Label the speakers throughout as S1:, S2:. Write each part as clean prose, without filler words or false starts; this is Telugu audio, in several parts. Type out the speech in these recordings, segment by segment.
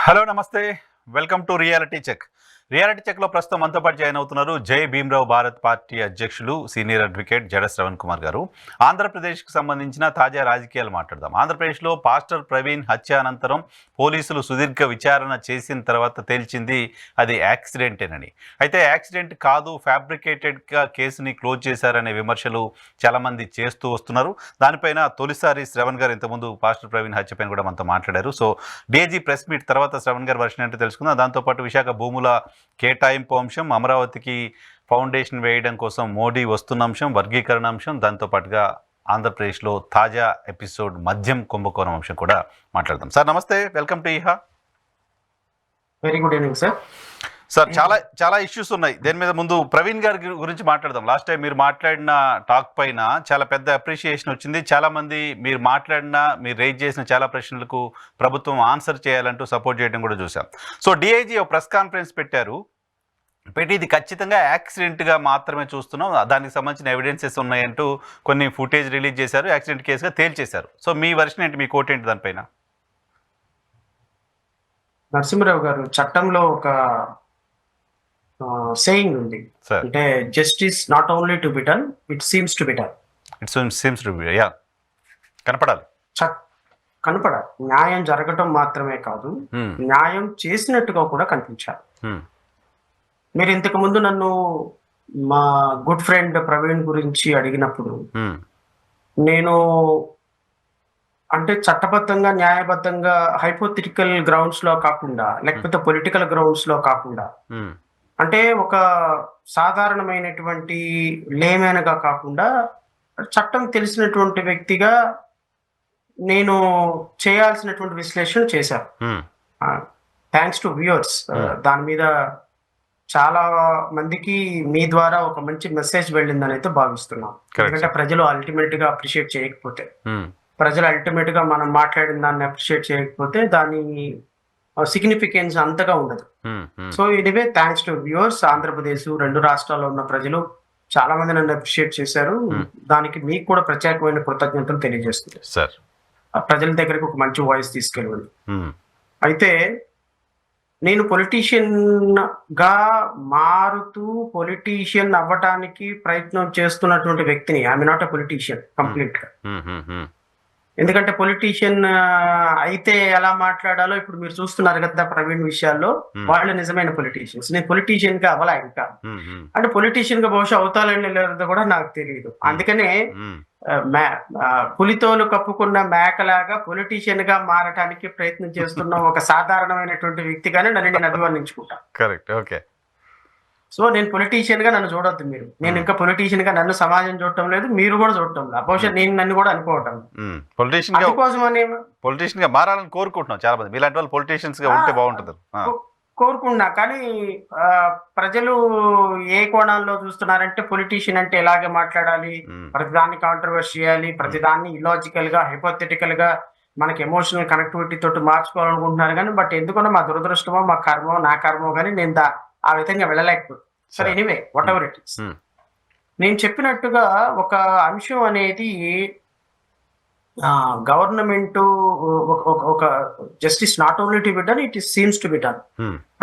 S1: హలో నమస్తే, welcome to reality check. Reality చెక్లో ప్రస్తుతం మనతో పాటు జాయిన్ అవుతున్నారు జై భీమ్రావ్ భారత్ పార్టీ అధ్యక్షులు సీనియర్ అడ్వకేట్ జడ శ్రవణ్ కుమార్ గారు. ఆంధ్రప్రదేశ్కి సంబంధించిన తాజా రాజకీయాలు మాట్లాడదాం. ఆంధ్రప్రదేశ్లో పాస్టర్ ప్రవీణ్ హత్య అనంతరం పోలీసులు సుదీర్ఘ విచారణ చేసిన తర్వాత తేల్చింది అది యాక్సిడెంటేనని. అయితే యాక్సిడెంట్ కాదు, ఫ్యాబ్రికేటెడ్గా కేసుని క్లోజ్ చేశారనే విమర్శలు చాలామంది చేస్తూ వస్తున్నారు. దానిపైన తొలిసారి శ్రవణ్ గారు ఇంతకుముందు పాస్టర్ ప్రవీణ్ హత్యపైన కూడా మనతో మాట్లాడారు. సో డీఐజీ ప్రెస్ మీట్ తర్వాత శ్రవణ్ గారి వర్షన్ ఏంటో తెలుసుకుందాం. దాంతోపాటు విశాఖ భూముల కేటాయింపు అంశం, అమరావతికి ఫౌండేషన్ వేయడం కోసం మోడీ వస్తున్న అంశం, వర్గీకరణ అంశం, దాంతోపాటుగా ఆంధ్రప్రదేశ్లో తాజా ఎపిసోడ్ మద్యం కుంభకోణం అంశం కూడా మాట్లాడదాం. సార్ నమస్తే, వెల్కమ్ టు ఈహా.
S2: Very good evening sir.
S1: Sir చాలా ఇష్యూస్ ఉన్నాయి. దేని మీద ముందు ప్రవీణ్ గారి గురించి మాట్లాడదాం. లాస్ట్ టైం మీరు మాట్లాడిన టాక్ పైన చాలా పెద్ద అప్రిషియేషన్ వచ్చింది. చాలామంది మీరు రైజ్ చేసిన చాలా ప్రశ్నలకు ప్రభుత్వం ఆన్సర్ చేయాలంటూ సపోర్ట్ చేయడం కూడా చూసాం. సో డిఐజీ ఒక ప్రెస్ కాన్ఫరెన్స్ పెట్టి ఇది ఖచ్చితంగా యాక్సిడెంట్గా మాత్రమే చూస్తున్నాం, దానికి సంబంధించిన ఎవిడెన్సెస్ ఉన్నాయంటూ కొన్ని ఫుటేజ్ రిలీజ్ చేశారు, యాక్సిడెంట్ కేసుగా తేల్చేశారు. సో మీ వర్షన్ ఏంటి, మీ కోట్ ఏంటి దానిపైన?
S2: నరసింహరావు గారు, చట్టంలో ఒక సేయింగ్ ఉంది, అంటే justice not only to be done, it seems to be done.
S1: కనపడాలి,
S2: కనపడాలి. న్యాయం జరగటం మాత్రమే కాదు, న్యాయం చేసినట్టుగా కూడా కనిపించాలి. మీరు ఇంతకు ముందు నన్ను మా గుడ్ ఫ్రెండ్ ప్రవీణ్ గురించి అడిగినప్పుడు నేను అంటే చట్టబద్ధంగా న్యాయబద్ధంగా హైపోథెటికల్ గ్రౌండ్స్ లో కాకుండా, లేకపోతే పొలిటికల్ గ్రౌండ్స్ లో కాకుండా, అంటే ఒక సాధారణమైనటువంటి లేమేనగా కాకుండా చట్టం తెలిసినటువంటి వ్యక్తిగా నేను చేయాల్సినటువంటి విశ్లేషణ చేశాను. థ్యాంక్స్ టు వ్యూవర్స్, దాని మీద చాలా మందికి మీ ద్వారా ఒక మంచి మెసేజ్ వెళ్ళిందని అయితే భావిస్తున్నాం. ఎందుకంటే ప్రజలు అల్టిమేట్ గా అప్రిషియేట్ చేయకపోతే, ప్రజలు అల్టిమేట్ గా మనం మాట్లాడిన దాన్ని అప్రిషియేట్ చేయకపోతే దాని సిగ్నిఫికెన్స్ అంతగా ఉండదు. So anyway, thanks to viewers. Andhra Pradesh, రెండు రాష్ట్రాల్లో ఉన్న ప్రజలు చాలా మంది నన్ను అప్రిషియేట్ చేశారు. దానికి మీకు కూడా ప్రత్యేకమైన కృతజ్ఞతలు తెలియజేస్తుంది. ప్రజల దగ్గరకు ఒక మంచి వాయిస్ తీసుకెళ్ళండి. అయితే నేను పొలిటీషియన్ గా మారుతూ పొలిటీషియన్ అవ్వటానికి ప్రయత్నం చేస్తున్నటువంటి వ్యక్తిని. I'm not a politician complete గా. ఎందుకంటే పొలిటీషియన్ అయితే ఎలా మాట్లాడాలో ఇప్పుడు మీరు చూస్తున్నారు కదా ప్రవీణ్ విషయాల్లో. వాళ్ళు నిజమైన పొలిటీషియన్స్. నేను పొలిటీషియన్ గా అవ్వలే ఇంకా. అంటే పొలిటీషియన్ గా బహుశా అవుతాలని లేదో కూడా నాకు తెలియదు. అందుకనే పులితోలు కప్పుకున్న మేకలాగా పొలిటీషియన్ గా మారటానికి ప్రయత్నం చేస్తున్న ఒక సాధారణమైనటువంటి వ్యక్తిగానే నేను అభివర్ణించుకుంటా.
S1: Correct, okay.
S2: సో నేను పొలిటీషియన్ గా నన్ను చూడొద్దు మీరు. నేను ఇంకా పొలిటీషియన్ గా నన్ను సమాజం చూడటం లేదు, మీరు కూడా చూడటం లేదు. బహుశా నేను నన్ను కూడా అనుకోవటం
S1: పొలిటీషియన్ గా మారాలని కోరుకుంటున్నాం చాలా మంది. మీలాంటి వాళ్ళు పొలిటీషియన్స్ గా ఉంటే బాగుంటుంది
S2: కోరుకున్నా. కానీ ప్రజలు ఏ కోణాల్లో చూస్తున్నారంటే పొలిటీషియన్ అంటే ఎలాగే మాట్లాడాలి, ప్రతిదాన్ని కాంట్రవర్సీ చేయాలి, ప్రతిదాన్ని ఇలాజికల్ గా హైపోథెటికల్ గా మనకి ఎమోషనల్ కనెక్టివిటీ తోటి మార్చుకోవాలనుకుంటున్నారు. కానీ బట్ ఎందుకన్నా మా దురదృష్టమో, మా కర్మో, నా కర్మో కానీ నేను ఆ విధంగా వెళ్ళలేకపోతుంది. సరే, anyway, what ever it is. నేను చెప్పినట్టుగా ఒక అంశం అనేది గవర్నమెంట్ ఒక justice not only to be done, it seems to be done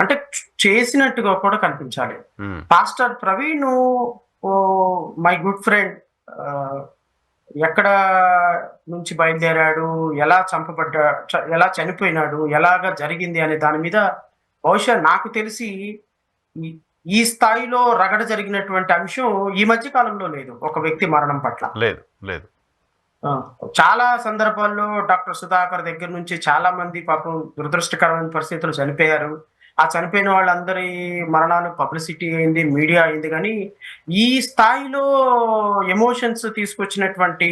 S2: అంటే చేసినట్టుగా కూడా కనిపించాలి. Pastor Praveen, my good friend, ఎక్కడ నుంచి బయలుదేరాడు, ఎలా ఎలా చనిపోయినాడు, ఎలాగా జరిగింది అనే దాని మీద బహుశా నాకు తెలిసి ఈ స్థాయిలో రగడ జరిగినటువంటి అంశం ఈ మధ్య కాలంలో లేదు. ఒక వ్యక్తి మరణం పట్ల
S1: లేదు.
S2: చాలా సందర్భాల్లో డాక్టర్ సుధాకర్ దగ్గర నుంచి చాలా మంది పాపం దురదృష్టకరమైన పరిస్థితులు చనిపోయారు. ఆ చనిపోయిన వాళ్ళందరి మరణాలు పబ్లిసిటీ అయింది, మీడియా అయింది. కానీ ఈ స్థాయిలో ఎమోషన్స్ తీసుకొచ్చినటువంటి,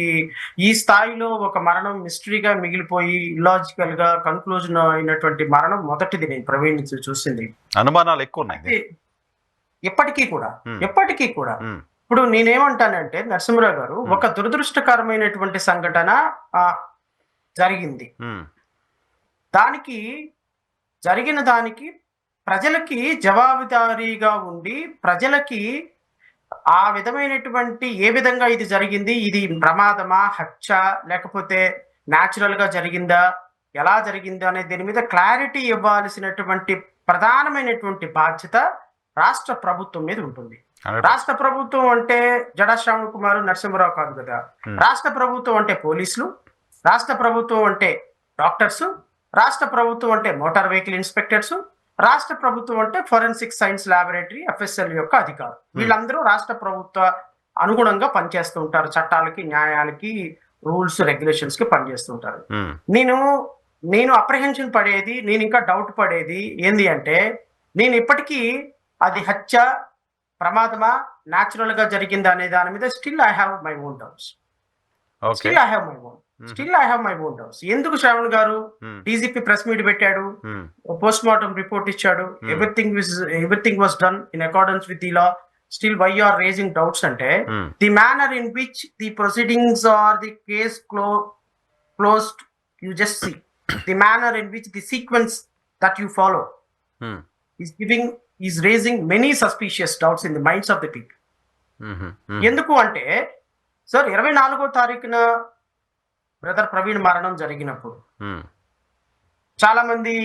S2: ఈ స్థాయిలో ఒక మరణం మిస్టరీగా మిగిలిపోయి ఇలాజికల్ గా కన్క్లూజన్ అయినటువంటి మరణం మొదటిది నేను ప్రవీణ్ నుంచి చూసింది.
S1: అనుమానాలు ఎక్కువ ఉన్నాయి
S2: ఎప్పటికీ కూడా. ఇప్పుడు నేనేమంటానంటే నరసింహరావు గారు, ఒక దురదృష్టకరమైనటువంటి సంఘటన జరిగింది. జరిగిన దానికి ప్రజలకి జవాబుదారీగా ఉండి, ప్రజలకి ఆ విధమైనటువంటి ఏ విధంగా ఇది జరిగింది, ఇది ప్రమాదమా, హత్య, లేకపోతే న్యాచురల్ గా జరిగిందా, ఎలా జరిగింది అనే దీని మీద క్లారిటీ ఇవ్వాల్సినటువంటి ప్రధానమైనటువంటి బాధ్యత రాష్ట్ర ప్రభుత్వం మీద ఉంటుంది. రాష్ట్ర ప్రభుత్వం అంటే జడా శ్రావణ్ కుమార్, నరసింహరావు కాదు కదా. రాష్ట్ర ప్రభుత్వం అంటే పోలీసులు, రాష్ట్ర ప్రభుత్వం అంటే డాక్టర్స్, రాష్ట్ర ప్రభుత్వం అంటే మోటార్ వెహికల్ ఇన్స్పెక్టర్స్, రాష్ట్ర ప్రభుత్వం అంటే ఫోరెన్సిక్ సైన్స్ ల్యాబొరేటరీ FSL యొక్క అధికారులు. వీళ్ళందరూ రాష్ట్ర ప్రభుత్వ అనుగుణంగా పనిచేస్తూ ఉంటారు. చట్టాలకి, న్యాయాలకి, రూల్స్, రెగ్యులేషన్స్ కి పనిచేస్తూ ఉంటారు. నేను అప్రహెన్షన్ పడేది, నేను ఇంకా డౌట్ పడేది ఏంది అంటే, నేను ఇప్పటికీ అది హత్య, ప్రమాదమా, న్యాచురల్ గా జరిగిందా అనే దాని మీద still I have my own doubts. Still I have my own doubts. ఎందుకు శ్రావణ్ గారు డీజీపీ ప్రెస్ మీట్ పెట్టాడు, పోస్ట్ మార్టం రిపోర్ట్ ఇచ్చాడు, everything was done in accordance with the law, still why you are raising doubts అంటే the manner in which the proceedings are the case closed, you just see the manner in which the sequence that you follow is raising many suspicious doubts in the minds of the people. ఎందుకు అంటే సార్ 24వ తారీఖున బ్రదర్ ప్రవీణ్ మరణం జరిగినప్పుడు చాలా మంది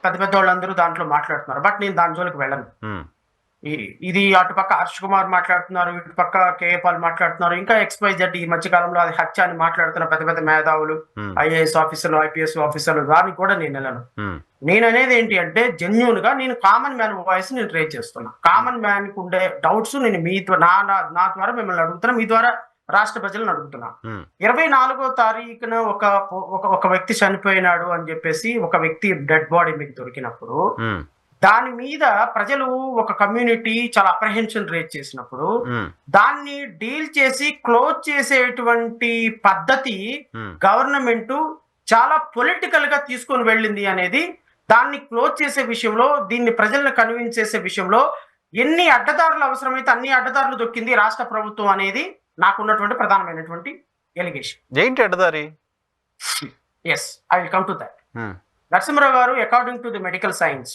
S2: పెద్ద వాళ్ళందరూ దాంట్లో మాట్లాడుతున్నారు. బట్ నేను దాని జోలికి వెళ్ళను. ఇది అటుపక్క హర్ష్ కుమార్ మాట్లాడుతున్నారు, ఇటుపక్క కేఏ పాల్ మాట్లాడుతున్నారు, ఇంకా XYZ ఈ మధ్య కాలంలో అది హత్య అని మాట్లాడుతున్న పెద్ద మేధావులు, IAS ఆఫీసర్లు, IPS ఆఫీసర్లు, దానికి కూడా నేను వెళ్ళను. నేను అనేది ఏంటి అంటే జెన్యూన్ గా నేను కామన్ మ్యాన్ వాయిస్ నేను రేజ్ చేస్తున్నా. కామన్ మ్యాన్ కు ఉండే డౌట్స్ నేను మీ నా ద్వారా మిమ్మల్ని అడుగుతున్నా, మీ ద్వారా రాష్ట్ర ప్రజలను అడుగుతున్నా. 24వ తారీఖున ఒక వ్యక్తి చనిపోయినాడు అని చెప్పేసి ఒక వ్యక్తి డెడ్ బాడీ మీకు దొరికినప్పుడు దాని మీద ప్రజలు, ఒక కమ్యూనిటీ చాలా అప్రహెన్షన్ రేజ్ చేసినప్పుడు దాన్ని డీల్ చేసి క్లోజ్ చేసేటువంటి పద్ధతి గవర్నమెంట్ చాలా పొలిటికల్ గా తీసుకొని వెళ్ళింది అనేది, దాన్ని క్లోజ్ చేసే విషయంలో, దీన్ని ప్రజలను కన్విన్స్ చేసే విషయంలో ఎన్ని అడ్డదారులు అవసరమైతే అన్ని అడ్డదారులు దొక్కింది రాష్ట్ర ప్రభుత్వం అనేది నాకున్నటువంటి ప్రధానమైనటువంటి ఎలిగేషన్.
S1: ఏంటి అడ్డదారి?
S2: Yes, I will come to that. Narasimha Rao గారు, according to the medical science,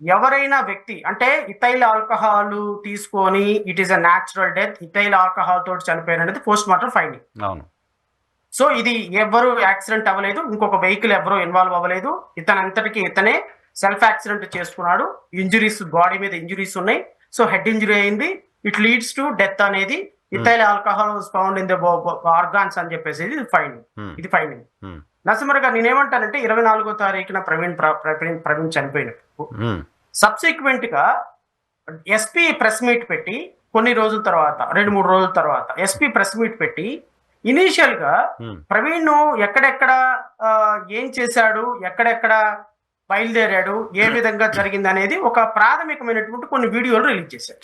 S2: ఎవరైనా వ్యక్తి అంటే ఇథైల్ ఆల్కహాల్ తీసుకొని it is a natural death, ethyl alcohol తోటి చనిపోయిన అనేది పోస్ట్ మార్టం ఫైండింగ్. సో ఇది ఎవరు యాక్సిడెంట్ అవ్వలేదు, ఇంకొక వెహికల్ ఎవరో ఇన్వాల్వ్ అవ్వలేదు, ఇతనే సెల్ఫ్ యాక్సిడెంట్ చేసుకున్నాడు, ఇంజురీస్, బాడీ మీద ఇంజురీస్ ఉన్నాయి, సో హెడ్ ఇంజురీ అయింది, ఇట్ లీడ్స్ టు డెత్ అనేది, ethyl alcohol was found in the organs అని చెప్పేసి ఇది ఫైండింగ్. నరసింహరావు గారు, నేనేమంటానంటే 24వ తారీఖున ప్రవీణ్ చనిపోయినప్పుడు సబ్సిక్వెంట్ గా SP ప్రెస్ మీట్ పెట్టి కొన్ని రోజుల తర్వాత, 2-3 రోజుల తర్వాత SP ప్రెస్ మీట్ పెట్టి ఇనీషియల్ గా ప్రవీణ్ ఎక్కడెక్కడ ఏం చేశాడు, ఎక్కడెక్కడ బయలుదేరాడు, ఏ విధంగా జరిగింది అనేది ఒక ప్రాథమికమైనటువంటి కొన్ని వీడియోలు రిలీజ్ చేశారు.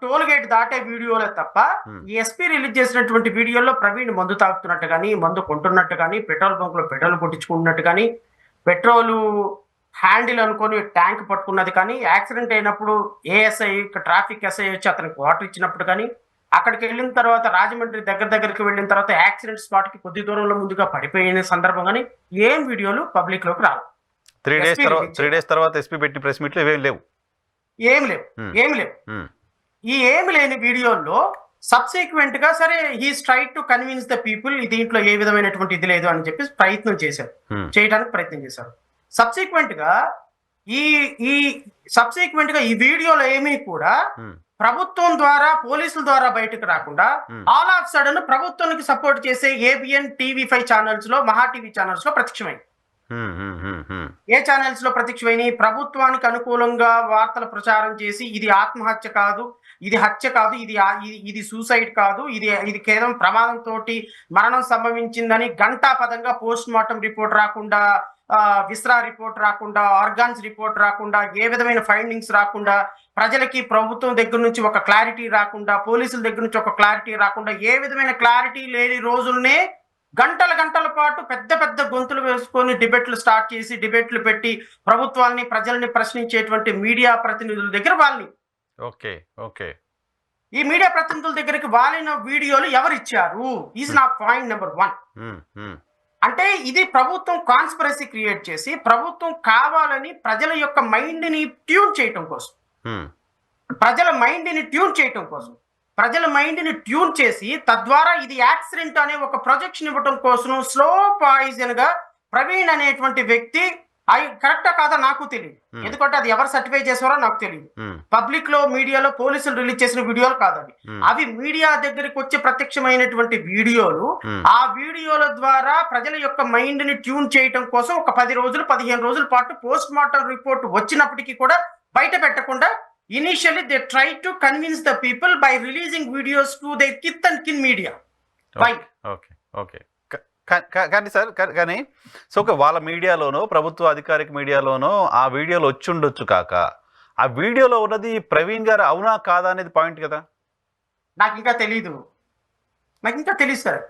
S2: టోల్ గేట్ దాటే వీడియోలే తప్ప SP రిలీజ్ చేసినటువంటి వీడియోలో ప్రవీణ్ మందు తాగుతున్నట్టు కానీ, మందు కొంటున్నట్టు కానీ, పెట్రోల్ బంక్ లో పెట్రోల్ కొట్టించుకున్నట్టు కానీ, పెట్రోల్ హ్యాండిల్ అనుకొని ట్యాంక్ పట్టుకున్నది కానీ, యాక్సిడెంట్ అయినప్పుడు ASI ట్రాఫిక్ SI వచ్చి అతనికి వాటర్ ఇచ్చినప్పుడు కానీ, అక్కడికి వెళ్ళిన తర్వాత రాజమండ్రి దగ్గరికి వెళ్ళిన తర్వాత యాక్సిడెంట్ స్పాట్ కి కొద్ది దూరంలో ముందుగా పడిపోయిన సందర్భం కానీ ఏం వీడియోలు పబ్లిక్ లోకి రావు.
S1: 3 days తర్వాత SP పెట్టి ప్రెస్ మీట్లు ఏమి లేవు. ఈ ఏమి లేని వీడియోల్లో సబ్సిక్వెంట్ గా సరే he's try to convince the people, దీంట్లో ఏ విధమైనటువంటి ఇది లేదు అని చెప్పి చేయడానికి ప్రయత్నం చేశారు. సబ్సిక్వెంట్ గా ఈ వీడియోలో ఏమీ కూడా ప్రభుత్వం ద్వారా, పోలీసుల ద్వారా బయటకు రాకుండా ఆల్ ఆఫ్ సడన్ ప్రభుత్వానికి సపోర్ట్ చేసే ABN TV5 ఛానల్స్ లో, మహా టీవీ ఛానల్స్ లో ప్రత్యక్షమైంది. ఏ ఛానల్స్ లో ప్రత్యక్షమైనవి? ప్రభుత్వానికి అనుకూలంగా వార్తలు ప్రచారం చేసి ఇది ఆత్మహత్య కాదు, ఇది హత్య కాదు, ఇది సూసైడ్ కాదు, ఇది కేవలం ప్రమాదంతో మరణం సంభవించిందని ఘంటాపదంగా పోస్ట్ మార్టం రిపోర్ట్ రాకుండా, విస్రా రిపోర్ట్ రాకుండా, ఆర్గాన్స్ రిపోర్ట్ రాకుండా, ఏ విధమైన ఫైండింగ్స్ రాకుండా, ప్రజలకి ప్రభుత్వం దగ్గర నుంచి ఒక క్లారిటీ రాకుండా, పోలీసుల దగ్గర నుంచి ఒక క్లారిటీ రాకుండా, ఏ విధమైన క్లారిటీ లేని రోజుల్నే గంటల పాటు పెద్ద గొంతులు వేసుకొని డిబేట్లు స్టార్ట్ చేసి, డిబేట్లు పెట్టి ప్రభుత్వాన్ని, ప్రజల్ని ప్రశ్నించేటువంటి మీడియా ప్రతినిధుల దగ్గర వాళ్ళని ఈ మీడియా ప్రతినిధుల దగ్గరికి వాలిన వీడియోలు ఎవరు ఇచ్చారు ఈజ్ నా పాయింట్ నెంబర్ 1. అంటే ఇది ప్రభుత్వం కాన్స్పిరసీ క్రియేట్ చేసి, ప్రభుత్వం కావాలని ప్రజల యొక్క మైండ్ ని ట్యూన్ చేయటం కోసం,
S2: ప్రజల మైండ్ ని ట్యూన్ చేసి తద్వారా ఇది యాక్సిడెంట్ అనే ఒక ప్రొజెక్షన్ ఇవ్వడం కోసం స్లో పాయిజన్ గా ప్రవీణ్ అనేటువంటి వ్యక్తి అవి కరెక్టా కాదా నాకు తెలియదు. ఎందుకంటే అది ఎవరు సర్టిఫై చేసారో నాకు తెలియదు. పబ్లిక్ లో మీడియాలో పోలీసులు రిలీజ్ చేసిన వీడియోలు కాదు అవి. అవి మీడియా దగ్గరికి వచ్చి ప్రత్యక్షమైనటువంటి వీడియోలు. ఆ వీడియోల ద్వారా ప్రజల యొక్క మైండ్ ని ట్యూన్ చేయడం కోసం ఒక 10 రోజులు 15 రోజుల పాటు పోస్ట్ మార్టం రిపోర్ట్ వచ్చినప్పటికీ కూడా బయట పెట్టకుండా initially they try to convince the people by releasing videos to they kith and కిన్ media.
S1: Okay కానీ సార్ కానీ సో వాళ్ళ మీడియాలోనో ప్రభుత్వ అధికారిక మీడియాలోనో ఆ వీడియోలో వచ్చి ఉండొచ్చు కాక ఆ వీడియోలో ఉన్నది ప్రవీణ్ గారు అవునా కాదా అనేది పాయింట్ కదా.
S2: నాకు ఇంకా తెలీదు సార్.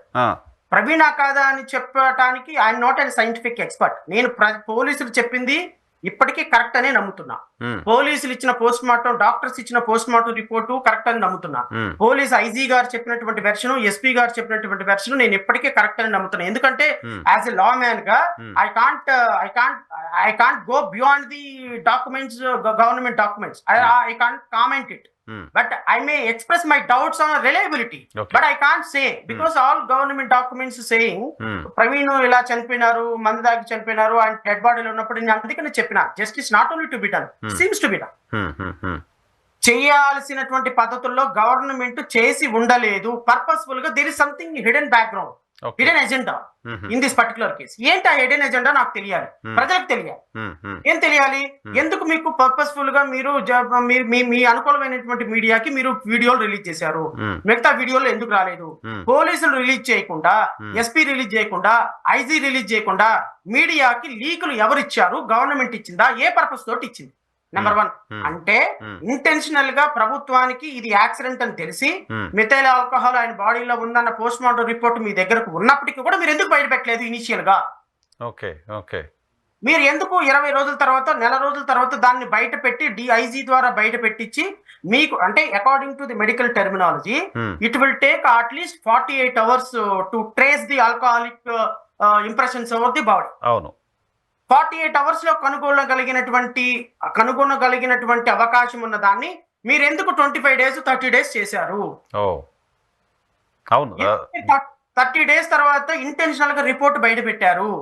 S2: ప్రవీణా కాదా అని చెప్పటానికి I'm not and scientific expert. నేను పోలీసులు చెప్పింది ఇప్పటికీ కరెక్ట్ అనే నమ్ముతున్నా. పోలీసులు ఇచ్చిన పోస్ట్ మార్టం, డాక్టర్స్ ఇచ్చిన పోస్ట్ మార్టం రిపోర్టు కరెక్ట్ అని నమ్ముతున్నా. పోలీస్ ఐజీ గారు చెప్పినటువంటి వెర్షన్, ఎస్పీ గారు చెప్పినటువంటి వెర్షన్ నేను ఇప్పటికీ కరెక్ట్ అని నమ్ముతున్నా. ఎందుకంటే యాజ్ ఎ లా మ్యాన్ గా I can't go beyond the documents, government documents. I can't comment it. But I may express my doubts on reliability. But I can't say because all government documents saying Praveen ఇలా చనిపోయినారు, మందు దాగి చనిపోయినారు, అండ్ డెడ్ బాడీలో ఉన్నప్పుడు నేను అందుకనే చెప్పిన justice not only to be done, seems to be done. చేయాల్సినటువంటి పద్ధతుల్లో గవర్నమెంట్ చేసి ఉండలేదు. పర్పస్ఫుల్ గా there is something hidden background, hidden agenda in this particular case. ఏంటి ఆ హిడెన్ ఎజెండా నాకు తెలియాలి, ప్రజలకు తెలియాలి. ఏం తెలియాలి? ఎందుకు మీకు పర్పస్ఫుల్ గా మీరు మీ అనుకూలమైనటువంటి మీడియాకి మీరు వీడియోలు రిలీజ్ చేశారు, మిగతా వీడియోలు ఎందుకు రాలేదు? పోలీసులు రిలీజ్ చేయకుండా, ఎస్పీ రిలీజ్ చేయకుండా, ఐజీ రిలీజ్ చేయకుండా మీడియాకి లీకులు ఎవరిచ్చారు? గవర్నమెంట్ ఇచ్చిందా? ఏ పర్పస్ తోటి ఇచ్చింది? నెంబర్ 1 అంటే ఇంటెన్షనల్ గా ప్రభుత్వానికి ఇది యాక్సిడెంట్ అని తెలిసి మిథైల్ ఆల్కహాల్ ఆయన బాడీలో ఉందన్న పోస్ట్ మార్టం రిపోర్ట్ మీ దగ్గరకు ఉన్నప్పటికీ కూడా మీరు ఎందుకు బయట పెట్టలేదు ఇనిషియల్ గా? మీరు ఎందుకు 20 రోజుల తర్వాత, నెల రోజుల తర్వాత దాన్ని బయట పెట్టి డిఐజీ ద్వారా బయట పెట్టించి మీకు అంటే according to the medical terminology it will take at least 48 hours to trace the alcoholic impressions over the body. అవును, 48 hours లో కనుగొనగలిగినటువంటి అవకాశం ఉన్న దాన్ని మీరు ఎందుకు 25 days 30 days చేశారు? 30 days తర్వాత ఇంటెన్షనల్ గా రిపోర్ట్ బయట పెట్టారు.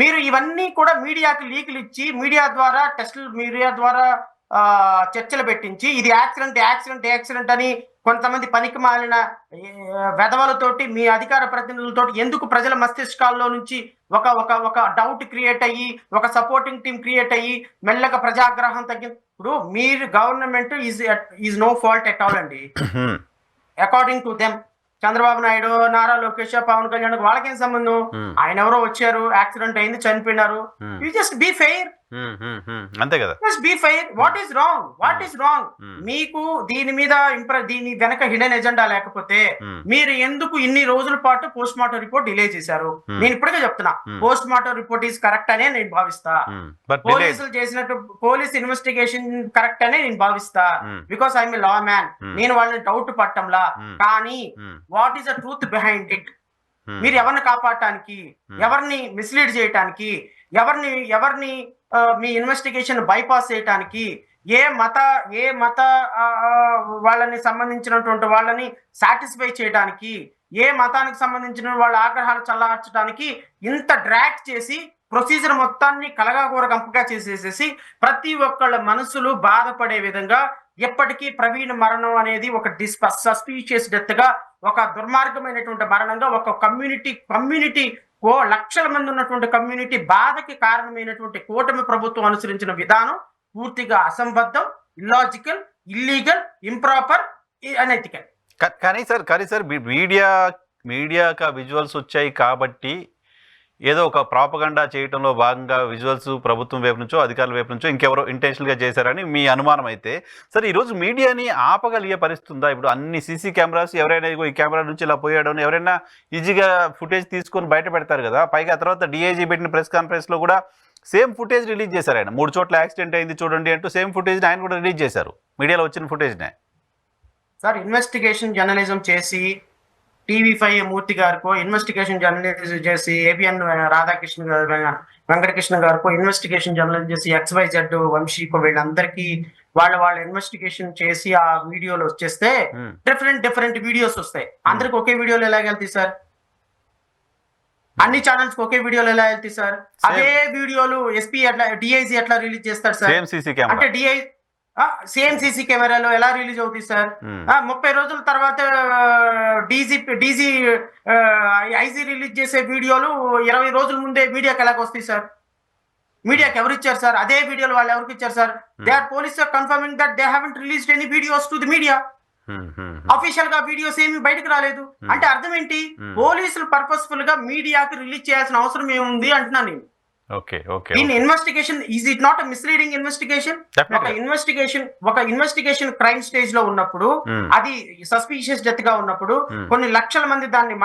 S2: మీరు ఇవన్నీ కూడా మీడియాకి లీకులు ఇచ్చి, మీడియా ద్వారా టెస్టులు, మీడియా ద్వారా చర్చలు పెట్టించి ఇది యాక్సిడెంట్ అని కొంతమంది పనికి మాలిన వెధవలతోటి, మీ అధికార ప్రతినిధులతోటి ఎందుకు ప్రజల మస్తిష్కాల్లో నుంచి ఒక డౌట్ క్రియేట్ అయ్యి, ఒక సపోర్టింగ్ టీం క్రియేట్ అయ్యి మెల్లగా ప్రజాగ్రహం తగ్గినప్పుడు మీరు government is no fault at all అండి. According to them Chandrababu Naidu, Nara Lokesh, Pawan Kalyan వాళ్ళకేం సంబంధం? ఆయన ఎవరో వచ్చారు, యాక్సిడెంట్ అయింది, చనిపోయినారు. యు జస్ట్ బీ ఫెయిర్,
S1: అంతే కదా.
S2: Just be fair. What is wrong? మీకు దీని మీద దీని వెనక హిడెన్ ఎజెండా లేకపోతే మీరు ఎందుకు ఇన్ని రోజుల పాటు పోస్ట్ మార్టం రిపోర్ట్ డిలే చేశారు? నేను ఇప్పటికే చెప్తున్నా, post mortem report is correct అనే నేను భావిస్తా. పోలీసులు చేసినట్టు పోలీస్ ఇన్వెస్టిగేషన్ కరెక్ట్ అనే నేను భావిస్తా. Because I'm a law man. నేను వాళ్ళని డౌట్ పట్టంలా. కానీ what is the truth behind it? మీరు ఎవరిని కాపాడటానికి, ఎవరిని మిస్లీడ్ చేయటానికి, ఎవరిని మీ ఇన్వెస్టిగేషన్ బైపాస్ చేయటానికి, ఏ మత వాళ్ళని సంబంధించినటువంటి వాళ్ళని సాటిస్ఫై చేయడానికి, ఏ మతానికి సంబంధించిన వాళ్ళ ఆగ్రహాలు చల్లార్చడానికి ఇంత డ్రాగ్ చేసి ప్రొసీజర్ మొత్తాన్ని కలగాకూర గంపగా చేసేసేసి ప్రతి ఒక్కళ్ళ మనసులు బాధపడే విధంగా ఎప్పటికీ ప్రవీణ్ మరణం అనేది ఒక సస్పీషియస్ డెత్ గా, ఒక దుర్మార్గమైనటువంటి మరణంగా, ఒక కమ్యూనిటీ లక్షల మంది ఉన్నటువంటి కమ్యూనిటీ బాధకి కారణమైనటువంటి కూటమి ప్రభుత్వం అనుసరించిన విధానం పూర్తిగా అసంబద్ధం, ఇల్లాజికల్, ఇల్లీగల్, ఇంప్రాపర్, అనెథికల్.
S1: కానీ సార్ మీడియాకి విజువల్స్ వచ్చాయి కాబట్టి ఏదో ఒక ప్రాపగండా చేయడంలో భాగంగా విజువల్స్ ప్రభుత్వం వైపు నుంచో, అధికారుల వైపు నుంచో ఇంకెవరో ఇంటెన్షనల్గా చేశారని మీ అనుమానం అయితే, సరే ఈరోజు మీడియాని ఆపగలిగే పరిస్థితి ఉందా? ఇప్పుడు అన్ని సీసీ కెమెరాస్, ఎవరైనా ఈ కెమెరా నుంచి ఇలా పోయాడు అని ఎవరైనా ఈజీగా ఫుటేజ్ తీసుకొని బయట పెడతారు కదా. పైగా తర్వాత డిఐజీ పెట్టిన ప్రెస్ కాన్ఫరెన్స్లో కూడా సేమ్ ఫుటేజ్ రిలీజ్ చేశారు. ఆయన 3 చోట్ల యాక్సిడెంట్ అయింది చూడండి అంటూ సేమ్ ఫుటేజ్ని ఆయన కూడా రిలీజ్ చేశారు, మీడియాలో వచ్చిన ఫుటేజ్నే.
S2: సార్, ఇన్వెస్టిగేషన్ జర్నలిజం చేసి TV5 మూర్తి గారికో, ఇన్వెస్టిగేషన్ జర్నలిజం చేసి ABN రాధాకృష్ణ గారు, వెంకటకృష్ణ గారికో ఇన్వెస్టిగేషన్ జర్నలిజం చేసి XYZ వంశీకో వీళ్ళందరికీ వాళ్ళ ఇన్వెస్టిగేషన్ చేసి ఆ వీడియోలు వచ్చేస్తే డిఫరెంట్ వీడియోస్ వస్తాయి. అందరికి ఒకే వీడియోలు ఎలా వెళ్తాయి సార్? అన్ని ఛానల్స్ ఒకే వీడియోలు ఎలా వెళ్తాయి సార్? అదే వీడియోలు ఎస్పీ ఎట్లా, డిఐజీ ఎట్లా రిలీజ్ చేస్తారు సార్? అంటే సేమ్ సీసీ కెమెరాలో ఎలా రిలీజ్ అవుతుంది సార్? 30 రోజుల తర్వాత డీజీ ఐజీ రిలీజ్ చేసే వీడియోలు 20 రోజుల ముందే మీడియాకి ఎలాగ వస్తాయి సార్? మీడియాకి ఎవరు ఇచ్చారు సార్? అదే వీడియోలు వాళ్ళు ఎవరికి ఇచ్చారు sir? They are police confirming that they haven't released any videos to the media. అఫీషియల్ గా వీడియోస్ ఏమి బయటకు రాలేదు. అంటే అర్థం ఏంటి? పోలీసులు పర్పస్ఫుల్ గా మీడియాకి రిలీజ్ చేయాల్సిన అవసరం ఏముంది అంటున్నాను నేను. దీని investigation is it not misleading investigation? ఒక ఇన్వెస్టిగేషన్ క్రైమ్ స్టేజ్ లో ఉన్నప్పుడు, అది సస్పీషియస్ డెత్ గా ఉన్నప్పుడు, కొన్ని లక్షల మంది దాన్ని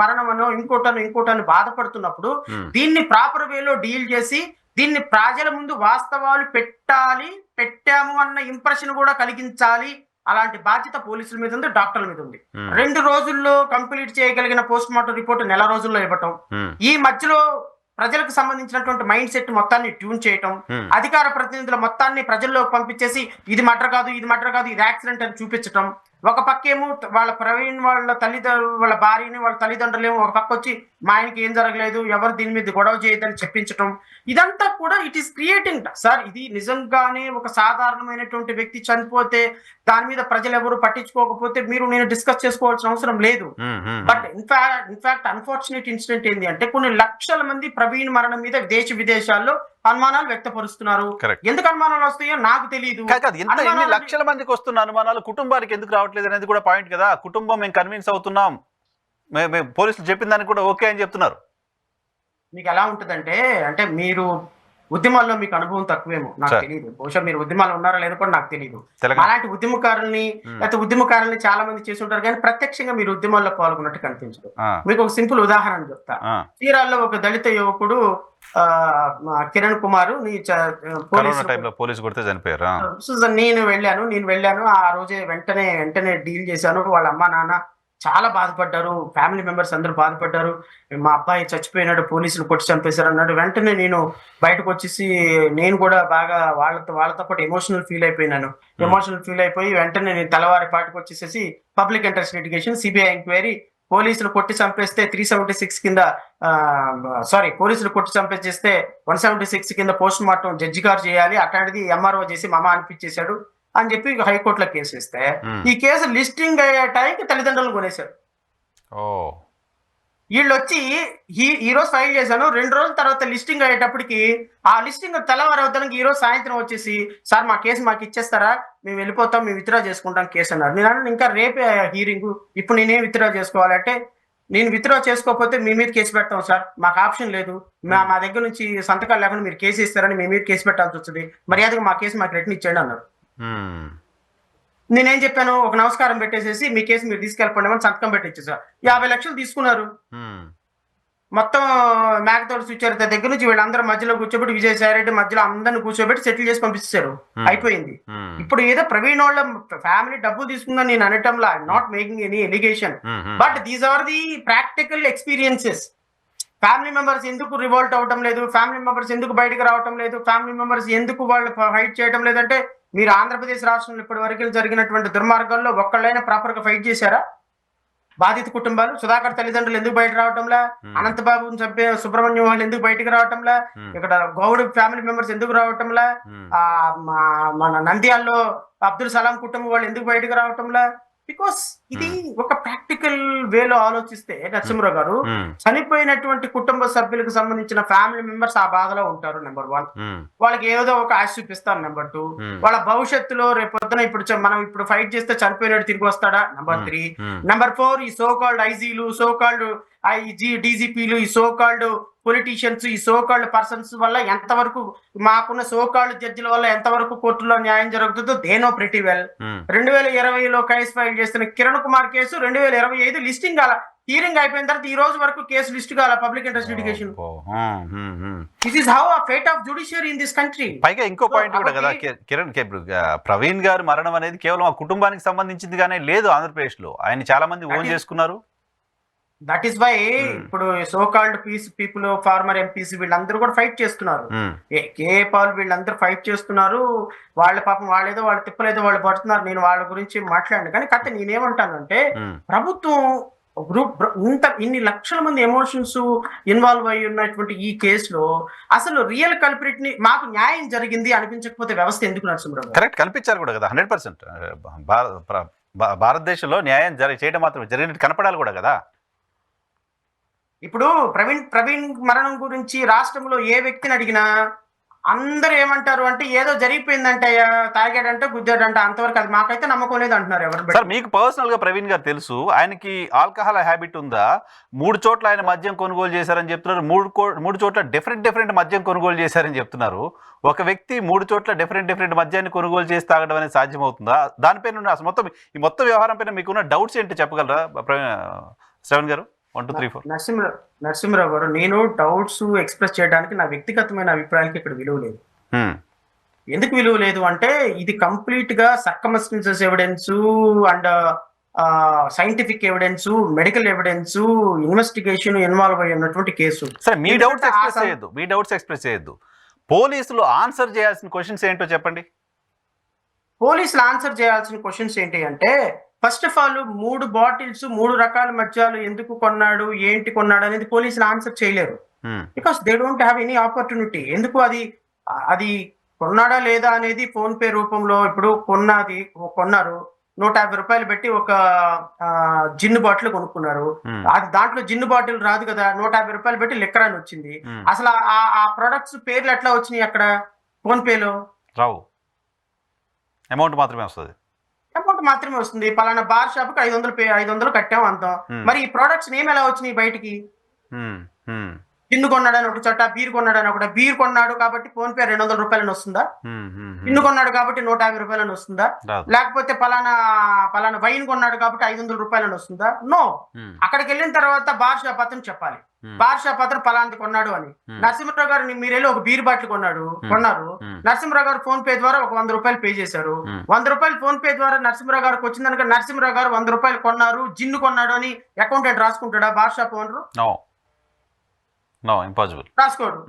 S2: మరణమనో ఇంకోటను బాధపడుతున్నప్పుడు, దీన్ని ప్రాపర్ వేలో డీల్ చేసి దీన్ని ప్రజల ముందు వాస్తవాలు పెట్టాము అన్న ఇంప్రెషన్ కూడా కలిగించాలి. అలాంటి బాధ్యత పోలీసుల మీద ఉంది, డాక్టర్ల మీద ఉంది. 2 రోజుల్లో కంప్లీట్ చేయగలిగిన పోస్ట్ మార్టం రిపోర్ట్ 1 నెల రోజుల్లో ఇవ్వటం, ఈ మధ్యలో ప్రజలకు సంబంధించినటువంటి మైండ్ సెట్ మొత్తాన్ని ట్యూన్ చేయటం, అధికార ప్రతినిధుల మొత్తాన్ని ప్రజల్లో పంపించేసి ఇది మర్డర్ కాదు, ఇది యాక్సిడెంట్ అని చూపించటం. ఒక పక్కేమో వాళ్ళ ప్రవీణ్ వాళ్ళ భార్యని, వాళ్ళ తల్లిదండ్రులేమో ఒక పక్క వచ్చి మా ఆయనకి ఏం జరగలేదు, ఎవరు దీని మీద గొడవ చేయదని చెప్పించటం. ఇదంతా కూడా ఇట్ ఈస్ క్రియేటింగ్ సార్. ఇది నిజంగానే ఒక సాధారణమైనటువంటి వ్యక్తి చనిపోతే దాని మీద ప్రజలు ఎవరు పట్టించుకోకపోతే నేను డిస్కస్ చేసుకోవాల్సిన అవసరం లేదు. బట్ ఇన్ఫాక్ట్ అన్ఫార్చునేట్ ఇన్సిడెంట్ ఏంటి అంటే, కొన్ని లక్షల మంది ప్రవీణ్ మరణం మీద దేశ విదేశాల్లో అనుమానాలు వ్యక్తపరుస్తున్నారు. ఎందుకు అనుమానాలు వస్తాయో నాకు తెలియదు.
S1: లక్షల మందికి వస్తున్న అనుమానాలు కుటుంబానికి ఎందుకు రావట్లేదు అనేది కూడా పాయింట్ కదా. కుటుంబం మేము కన్విన్స్ అవుతున్నాం, పోలీసులు చెప్పిన దానికి కూడా ఓకే అని చెప్తున్నారు.
S2: మీకు ఎలా ఉంటదంటే, అంటే మీరు ఉద్యమాల్లో మీకు అనుభవం తక్కువేమో, నాకు తెలియదు. బహుశా మీరు ఉద్యమాలు ఉన్నారో లేదో కూడా నాకు తెలియదు. అలాంటి ఉద్యమకారుల్ని చాలా మంది చేసి ఉంటారు, కానీ ప్రత్యక్షంగా మీరు ఉద్యమాల్లో పాల్గొన్నట్టు కనిపించదు. మీకు ఒక సింపుల్ ఉదాహరణ చెప్తా. చీరాల్లో ఒక దళిత యువకుడు కిరణ్ కుమార్
S1: పోలీసు కొడితే చనిపోయారు.
S2: నేను వెళ్ళాను ఆ రోజే వెంటనే డీల్ చేశాను. వాళ్ళ అమ్మ నాన్న చాలా బాధపడ్డారు, ఫ్యామిలీ మెంబర్స్ అందరూ బాధపడ్డారు. మా అబ్బాయి చచ్చిపోయినాడు, పోలీసులు కొట్టి చంపేశారు అన్నాడు. వెంటనే నేను బయటకు వచ్చేసి నేను కూడా బాగా వాళ్ళతో పాటు ఎమోషనల్ ఫీల్ అయిపోయి వెంటనే నేను తెల్లవారి పాటికి వచ్చేసేసి public interest litigation, CBI enquiry, పోలీసులు కొట్టి చంపేస్తే 376 కింద పోలీసులు కొట్టి చంపేస్తే 176 కింద పోస్ట్ మార్టం జడ్జి గారు చేయాలి, అట్లాంటిది ఎంఆర్ఓ చేసి మామ అనిపించేశాడు అని చెప్పి హైకోర్టులో కేసు ఇస్తే, ఈ కేసు లిస్టింగ్ అయ్యే టైంకి తల్లిదండ్రులు కొనేశారు. వీళ్ళు వచ్చి ఈ రోజు ఫైల్ చేశాను, 2 రోజుల తర్వాత లిస్టింగ్ అయ్యేటప్పటికి ఆ లిస్టింగ్ తెల్లవారవద్దానికి ఈ రోజు సాయంత్రం వచ్చేసి, సార్ మా కేసు మాకు ఇచ్చేస్తారా, మేము వెళ్ళిపోతాం, మేము విత్డ్రా చేసుకుంటాం కేసు అన్నారు. నేను ఇంకా రేపే హీరింగ్, ఇప్పుడు నేనేం విత్డ్రా చేసుకోవాలంటే, నేను విత్డ్రా చేసుకోకపోతే మీ మీద కేసు పెడతాం సార్, మాకు ఆప్షన్ లేదు, మా దగ్గర నుంచి సంతకాలు లేకుండా మీరు కేసు ఇస్తారని మీ మీద కేసు పెట్టాల్సి వస్తుంది, మర్యాదగా మా కేసు మాకు రిటర్న్ ఇచ్చేయండి అన్నారు. నేనేం చెప్పాను, ఒక నమస్కారం పెట్టేసేసి మీ కేసు మీరు తీసుకెళ్ళిపోండి అని సంతకం పెట్టించేసారు. 50 లక్షలు తీసుకున్నారు. మొత్తం మేకతోటి సుచరిత దగ్గర నుంచి వీళ్ళందరూ మధ్యలో కూర్చోబెట్టి, విజయసాయి రెడ్డి మధ్యలో అందరిని కూర్చోబెట్టి సెటిల్ చేసి పంపించారు. అయిపోయింది. ఇప్పుడు ఏదో ప్రవీణ్ వాళ్ళ ఫ్యామిలీ డబ్బులు తీసుకుందని నేను అనటంలా, I'm not making any allegation, but these are the practical experiences. Family members ఎందుకు రివోల్ట్ అవటం లేదు, ఫ్యామిలీ మెంబర్స్ ఎందుకు బయటకు రావటం లేదు, ఫ్యామిలీ మెంబర్స్ ఎందుకు వాళ్ళు ఫైట్ చేయడం లేదంటే, మీరు ఆంధ్రప్రదేశ్ రాష్ట్రంలో ఇప్పటి వరకు జరిగినటువంటి దుర్మార్గాల్లో ఒక్కళ్ళైనా ప్రాపర్ గా ఫైట్ చేశారా? బాధిత కుటుంబాలు, సుధాకర్ తల్లిదండ్రులు ఎందుకు బయట రావటంలా, అనంతబాబుని చంపే సుబ్రహ్మణ్యం వాళ్ళు ఎందుకు బయటకు రావటంలా, ఇక్కడ గౌడ్ ఫ్యామిలీ మెంబర్స్ ఎందుకు రావటంలా, మన నంద్యాల్లో అబ్దుల్ సలాం కుటుంబం వాళ్ళు ఎందుకు బయటకు రావటంలా? బికాస్ ఇది ఒక ప్రాక్టికల్ వేలో ఆలోచిస్తే నరసింహరావు గారు, చనిపోయినటువంటి కుటుంబ సభ్యులకు సంబంధించిన ఫ్యామిలీ మెంబర్స్ ఆ బాధలో ఉంటారు. నెంబర్ 1, వాళ్ళకి ఏదో ఒక ఆశ చూపిస్తారు. నెంబర్ 2, వాళ్ళ భవిష్యత్తులో రేపొద్దున మనం ఇప్పుడు ఫైట్ చేస్తే చనిపోయినట్టు తిరిగి వస్తాడా? నెంబర్ 3. నెంబర్ 4, ఈ సోకాల్డ్ ఐజీలు, సోకాల్డ్ డీజీపీలు, ఈ సోకాల్డ్ పొలిటీషియన్స్, ఈ సోకాల్డ్ పర్సన్స్ వల్ల ఎంతవరకు, మాకున్న సోకాల్డ్ జడ్జిల వల్ల ఎంతవరకు కోర్టులో న్యాయం జరుగుతుందో దే నో ప్రిటీ వెల్. 2020లో కేసు ఫైల్ చేస్తున్న కిరణ్ కుమార్ కేసు 2025 లిస్టింగ్ కాల, హీరింగ్ అయిపోయిన తర్వాత ఈ రోజు వరకు కేసు లిస్ట్ కాల, public interest litigation. This is how a fate of judiciary in this country.
S1: పైగా ఇంకో పాయింట్ కూడా కదా ప్రవీణ్ గారు మరణం అనేది కేవలం ఆ కుటుంబానికి సంబంధించింది గానే లేదు. ఆంధ్రప్రదేశ్ లో ఆయన చాలా మంది ఓన్ చేసుకున్నారు.
S2: దట్ ఈస్ వై ఇప్పుడు so called peace people, former MPs వీళ్ళందరూ కూడా ఫైట్ చేస్తున్నారు. కే పాల్ వీళ్ళందరూ ఫైట్ చేస్తున్నారు. వాళ్ళ పాపం వాళ్ళేదో వాళ్ళ తిప్పలేదో వాళ్ళు పడుతున్నారు. నేను వాళ్ళ గురించి మాట్లాడిన కానీ కథ నేనేమంటానంటే ప్రభుత్వం ఇన్ని లక్షల మంది ఎమోషన్స్ ఇన్వాల్వ్ అయి ఉన్నటువంటి ఈ కేసులో అసలు రియల్ కల్ప్రిట్ ని మాకు న్యాయం జరిగింది అనిపించకపోతే వ్యవస్థ ఎందుకు నరసింహరావు?
S1: కరెక్ట్, కల్పించారు కూడా కదా 100%. భారతదేశంలో న్యాయం చేయడం మాత్రం జరిగినట్టు కనపడాలి కూడా కదా.
S2: ఇప్పుడు ప్రవీణ్ మరణం గురించి రాష్ట్రంలో ఏ వ్యక్తిని అడిగినా అందరూ ఏమంటారు అంటే ఏదో జరిగిపోయిందంటే, తాగాడంటే గుద్దాడంటే, అంతవరకు అది మాకైతే నమ్మకం లేదు అంటున్నారు. ఎవరు
S1: సార్ మీకు పర్సనల్ గా ప్రవీణ్ గారు తెలుసు, ఆయనకి ఆల్కహాల్ హ్యాబిట్ ఉందా? 3 చోట్ల ఆయన మద్యం కొనుగోలు చేశారని చెప్తున్నారు. 3 చోట్ల డిఫరెంట్ మద్యం కొనుగోలు చేశారని చెప్తున్నారు. ఒక వ్యక్తి 3 చోట్ల డిఫరెంట్ మద్యాన్ని కొనుగోలు చేసి తాగడం అనేది సాధ్యమవుతుందా? దానిపైన అసలు మొత్తం వ్యవహారం పైన మీకున్న డౌట్స్ ఏంటి చెప్పగలరా శ్రవణ్ గారు? 1 2 3 4.
S2: నరసింహరావు గారు, నేను డౌట్స్ ఎక్స్ప్రెస్ చేయడానికి నా వ్యక్తిగతమైన అభిప్రాయానికి ఇక్కడ విలువ లేదు. ఎందుకు విలువ లేదు అంటే ఇది కంప్లీట్ గా circumstances evidence and scientific evidence, medical evidence, investigation involve అయి ఉన్నటువంటి కేసు.
S1: సరే, మీ డౌట్స్ ఎక్స్ప్రెస్ చేయొద్దు. పోలీసులు ఆన్సర్ చేయాల్సిన క్వశ్చన్స్ ఏంటో చెప్పండి.
S2: పోలీసులు ఆన్సర్ చేయాల్సిన క్వశ్చన్స్ ఏంటి అంటే, ఫస్ట్ ఆఫ్ ఆల్ 3 బాటిల్స్ 3 రకాల మద్యాలు ఎందుకు కొన్నాడు, ఏంటి కొన్నాడు అనేది పోలీసులు ఆన్సర్ చేయలేరు. Because they don't have any opportunity. ఎందుకు అది కొన్నాడా లేదా అనేది ఫోన్ పే రూపంలో ఇప్పుడు కొన్నారు 150 రూపాయలు పెట్టి ఒక జిన్ను బాటిల్ కొనుక్కున్నారు. అది దాంట్లో జిన్ను బాటిల్ రాదు కదా, 150 రూపాయలు పెట్టి లిక్కర్ అని వచ్చింది. అసలు ఆ ప్రొడక్ట్స్ పేర్లు ఎట్లా వచ్చినాయి అక్కడ ఫోన్ పేలో?
S1: రావు, అమౌంట్ మాత్రమే వస్తుంది.
S2: పలానా బార్ షాప్ కి 500 కట్టాం అంతా. మరి ఈ ప్రొడక్ట్స్ నేమ్ ఎలా వచ్చినాయి బయటికి? జిన్ను కొన్నాడని ఒక చోట, బీర్ కొన్నాడని ఒకటి. బీర్ కొన్నాడు కాబట్టి ఫోన్ పే 200 రూపాయలని వస్తుందా? జిన్ను కొన్నాడు కాబట్టి 150 రూపాయలని వస్తుందా? లేకపోతే పలానా వైన్ కొన్నాడు కాబట్టి 500 రూపాయలని వస్తుందా? నో. అక్కడికి వెళ్ళిన తర్వాత బార్ షాప్ అతను చెప్పాలి, బార్ షాప్ అతను పలాంటి కొన్నాడు అని. నరసింహరావు గారు మీరు వెళ్ళి ఒక బీర్ బాటిల్ కొన్నారు. నరసింహరావు గారు ఫోన్ పే ద్వారా ఒక 100 రూపాయలు పే చేశారు. 100 రూపాయలు ఫోన్ పే ద్వారా నరసింహరావు గారికి వచ్చిందనుక నరసింహరావు గారు 100 రూపాయలు కొన్నారు, జిన్ను కొన్నాడు అని అకౌంటెంట్ రాసుకుంటాడా? బార్ షాప్ ఓనరు రాసుకోడు.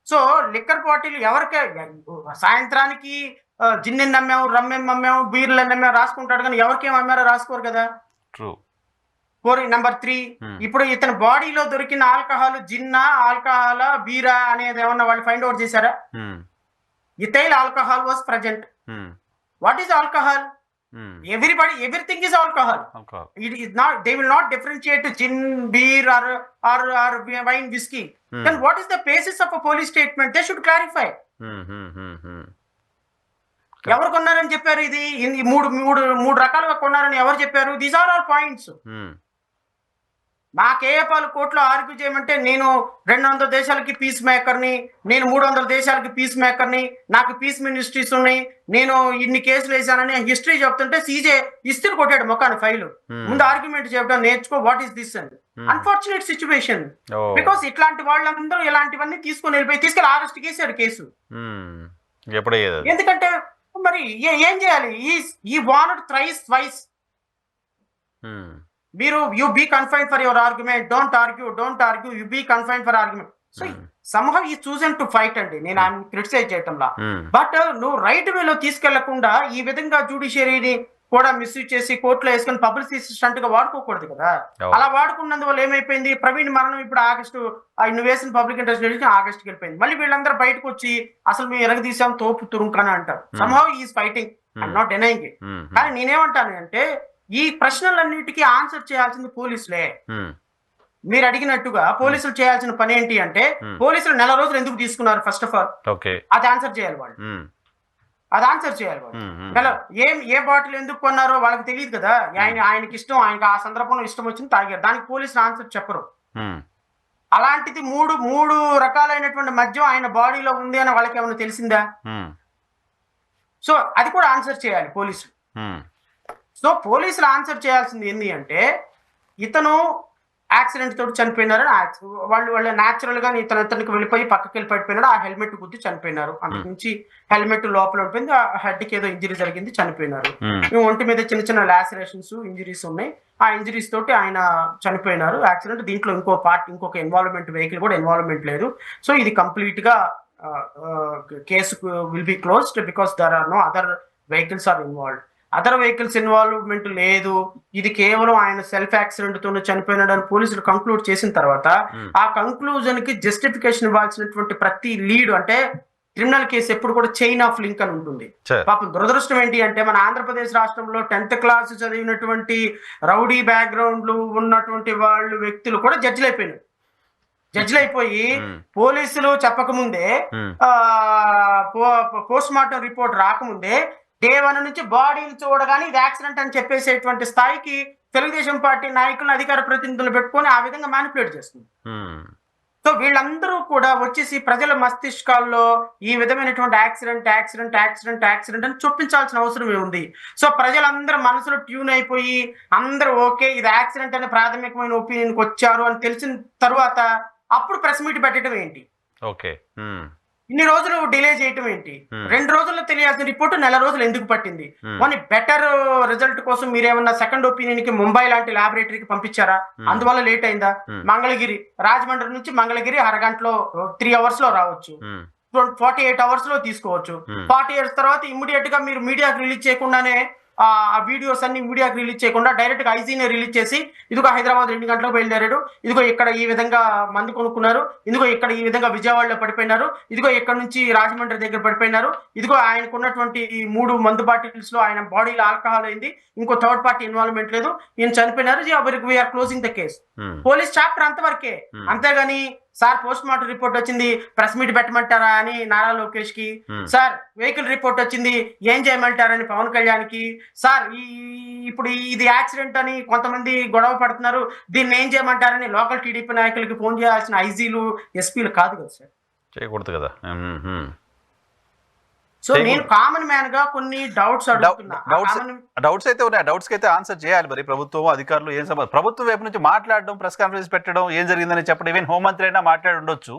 S2: సో లిక్కర్ బాటిల్ ఎవరికే సాయంత్రానికి జిన్ ఎన్ని అమ్మాము, రమ్మేం అమ్మాము, బీర్లు ఎన్ని అమ్మాము రాసుకుంటాడు, కానీ ఎవరికేం అమ్మారో రాసుకోరు కదా. నెంబర్ 3, ఇప్పుడు ఇతని బాడీలో దొరికిన ఆల్కహాల్ జిన్నా, ఆల్కహాల్ బీరా అనేది ఏమన్నా వాళ్ళు ఫైండ్ అవుట్ చేశారా? Ethyl alcohol was present. What is alcohol? everything is alcohol. It is not, they will not differentiate gin, beer or wine, whiskey. Then what is the basis of a police statement? They should clarify. ఎవరు కొన్నారని చెప్పారు? ఇది మూడు రకాలుగా కొన్నారని ఎవరు చెప్పారు? These are all points. మా కేఏపాల్ కోర్టులో ఆర్గ్యూ చేయమంటే నేను 200 దేశాలకి పీస్ మేకర్ని, నేను 300 దేశాలకి పీస్ మేకర్ని, నాకు పీస్ మినిస్ట్రీస్ ఉన్నాయి, నేను ఇన్ని కేసులు వేసానని హిస్టరీ చెప్తుంటే సీజే ఇస్త్రీ కొట్టాడు మొక్కాను ఫైల్ ముందు. ఆర్గ్యుమెంట్ చెప్పడం నేర్చుకో, వాట్ ఈస్ దిస్ అని. Unfortunate situation. బికాస్ ఇట్లాంటి వాళ్ళందరూ ఇలాంటివన్నీ తీసుకెళ్ళి అరెస్ట్ చేశారు కేసు. ఎందుకంటే మరి ఏం చేయాలి? ఈ వాంట్ థ్రైస్ ట్వైస్. మీరు you be confine for your argument, don't argue, you be confine for argument. So somehow ఈ చూజన్ టు ఫైట్ అండి. నేను ఆయన క్రిటిసైజ్ చేయటంలా, బట్ నువ్వు రైట్ వేలో తీసుకెళ్లకుండా ఈ విధంగా జ్యుడిషియరీని కూడా మిస్యూజ్ చేసి కోర్టులో వేసుకుని పబ్లిసిటీ స్టంట్ గా వాడుకోకూడదు కదా. అలా వాడుకున్నందువల్ల ఏమైపోయింది? ప్రవీణ్ మరణం ఇప్పుడు ఆగస్టు, నువ్వు వేసిన పబ్లిక్ ఇంట్రెస్ట్ ఆగస్టుకి వెళ్ళిపోయింది. మళ్ళీ వీళ్ళందరూ బయటకు వచ్చి అసలు మేము ఎరగదీసాం, తోపు తురుంకని అంటారు. somehow is fighting, I'm not denying it. కానీ నేనేమంటాను అంటే ఈ ప్రశ్నలన్నిటికీ ఆన్సర్ చేయాల్సింది పోలీసులే. మీరు అడిగినట్టుగా పోలీసులు చేయాల్సిన పని ఏంటి అంటే, పోలీసులు 4 రోజులు ఎందుకు తీసుకున్నారు? ఫస్ట్ ఆఫ్ ఆల్ అది ఆన్సర్ చేయాలి వాళ్ళు. ఏ బాటిల్ ఎందుకు కొన్నారో వాళ్ళకి తెలియదు కదా. ఆయనకి ఇష్టం, ఆయనకి ఆ సందర్భంలో ఇష్టం వచ్చింది తాగారు, దానికి పోలీసులు ఆన్సర్ చెప్పరు. అలాంటిది మూడు రకాలైనటువంటి మద్యం ఆయన బాడీలో ఉంది అని వాళ్ళకి ఏమైనా తెలిసిందా? సో అది కూడా ఆన్సర్ చేయాలి పోలీసులు. సో పోలీసులు ఆన్సర్ చేయాల్సింది ఏంటి అంటే, ఇతను యాక్సిడెంట్ తోటి చనిపోయినారు. వాళ్ళు న్యాచురల్ గా ఇతనికి వెళ్ళిపోయి పక్కకి వెళ్ళి పడిపోయినాడు. ఆ హెల్మెట్ గుద్ది చనిపోయినారు. అంతకు మించి హెల్మెట్ లోపల ఉండిపోయింది. ఆ హెడ్ కి ఏదో ఇంజరీ జరిగింది, చనిపోయినారు. ఒంటి మీద చిన్న చిన్న లాసరేషన్స్, ఇంజరీస్ ఉన్నాయి. ఆ ఇంజరీస్ తోటి ఆయన చనిపోయినారు. యాక్సిడెంట్. దీంట్లో ఇంకొక ఇన్వాల్వ్మెంట్ వెహికల్ కూడా ఇన్వాల్వ్మెంట్ లేదు. సో ఇది కంప్లీట్ గా case will be closed because there are no other vehicles are involved. Other vehicles involvement లేదు, ఇది కేవలం ఆయన సెల్ఫ్ యాక్సిడెంట్ తో చనిపోయినాడు అని పోలీసులు కంక్లూడ్ చేసిన తర్వాత ఆ కంక్లూజన్ కి జస్టిఫికేషన్ ఇవ్వాల్సినటువంటి ప్రతి లీడ్, అంటే క్రిమినల్ కేసు ఎప్పుడు కూడా చైన్ ఆఫ్ లింక్ అని ఉంటుంది. పాపం దురదృష్టం ఏంటి అంటే మన ఆంధ్రప్రదేశ్ రాష్ట్రంలో 10th క్లాస్ చదివినటువంటి రౌడీ బ్యాక్గ్రౌండ్ ఉన్నటువంటి వ్యక్తులు కూడా జడ్జిలు అయిపోయి పోలీసులు చెప్పకముందే, పోస్ట్ మార్టం రిపోర్ట్ రాకముందే డే 1 నుంచి బాడీని చూడగానే ఇది యాక్సిడెంట్ అని చెప్పేసేటువంటి స్థాయికి తెలుగుదేశం పార్టీ నాయకులను, అధికార ప్రతినిధులు పెట్టుకొని ఆ విధంగా మ్యానిపులేట్ చేస్తుంది. సో వీళ్ళందరూ కూడా వచ్చేసి ప్రజల మస్తిష్కాల్లో ఈ విధమైనటువంటి యాక్సిడెంట్ అని చొప్పించాల్సిన అవసరం ఏముంది? సో ప్రజలందరూ మనసులో ట్యూన్ అయిపోయి అందరూ ఓకే ఇది యాక్సిడెంట్ అనే ప్రాథమికమైన ఒపీనియన్కి వచ్చారు అని తెలిసిన తర్వాత అప్పుడు ప్రెస్ మీట్ పెట్టడం ఏంటి?
S1: ఓకే,
S2: ఇన్ని రోజులు డిలే చేయటం ఏంటి? 2 రోజుల్లో తెలియాల్సిన రిపోర్టు 1 రోజులు ఎందుకు పట్టింది? మన బెటర్ రిజల్ట్ కోసం మీరేమన్నా సెకండ్ ఒపీనియన్ కి ముంబై లాంటి ల్యాబొరేటరీకి పంపించారా? అందువల్ల లేట్ అయిందా? మంగళగిరి, రాజమండ్రి నుంచి మంగళగిరి అరగంటలో 3 hours లో రావచ్చు, 48 hours లో తీసుకోవచ్చు. 40 years తర్వాత ఇమ్మీడియట్ గా మీరు మీడియాకి రిలీజ్ చేయకుండానే ఆ వీడియోస్ అన్ని మీడియాకి రిలీజ్ చేయకుండా డైరెక్ట్ గా ఐజీనే రిలీజ్ చేసి, ఇదిగో హైదరాబాద్ 2 గంటలకు బయలుదేరాడు, ఇదిగో ఇక్కడ ఈ విధంగా మందు కొనుక్కున్నారు, ఇదిగో ఇక్కడ ఈ విధంగా విజయవాడలో పడిపోయినారు, ఇదిగో ఇక్కడ నుంచి రాజమండ్రి దగ్గర పడిపోయినారు, ఇదిగో ఆయనకున్నటువంటి 3 మందు బాటిల్స్ లో ఆయన బాడీలో ఆల్కహాల్ అయింది, ఇంకో థర్డ్ పార్టీ ఇన్వాల్వ్మెంట్ లేదు, ఈయన చనిపోయినారు, we are closing the case. Police chapter అంతవరకే. అంతేగాని సార్ పోస్ట్ మార్టం రిపోర్ట్ వచ్చింది ప్రెస్ మీట్ పెట్టమంటారా అని నారా లోకేష్ కి, సార్ వెహికల్ రిపోర్ట్ వచ్చింది ఏం చేయమంటారని పవన్ కళ్యాణ్ కి, సార్ ఇప్పుడు ఇది యాక్సిడెంట్ అని కొంతమంది గొడవ పడుతున్నారు దీన్ని ఏం చేయమంటారని లోకల్ టీడీపీ నాయకులకి ఫోన్ చేయాల్సిన ఐజీలు, ఎస్పీలు కాదు కదా సార్,
S1: చేయకూడదు కదా.
S2: సో నేను కామన్ మ్యాన్ గా కొన్ని డౌట్స్ అడుగుతున్నా.
S1: డౌట్స్ అయితే ఉన్నాయి, డౌట్స్ కి అయితే ఆన్సర్ చేయాలి. మరి ప్రభుత్వం అధికారులు ఏం ప్రభుత్వం వైపు నుంచి మాట్లాడడం, ప్రెస్ కాన్ఫరెన్స్ పెట్టడం, ఏం జరిగిందని చెప్పడం, ఈవెన్ హోంమంత్రి అయినా మాట్లాడి ఉండొచ్చు.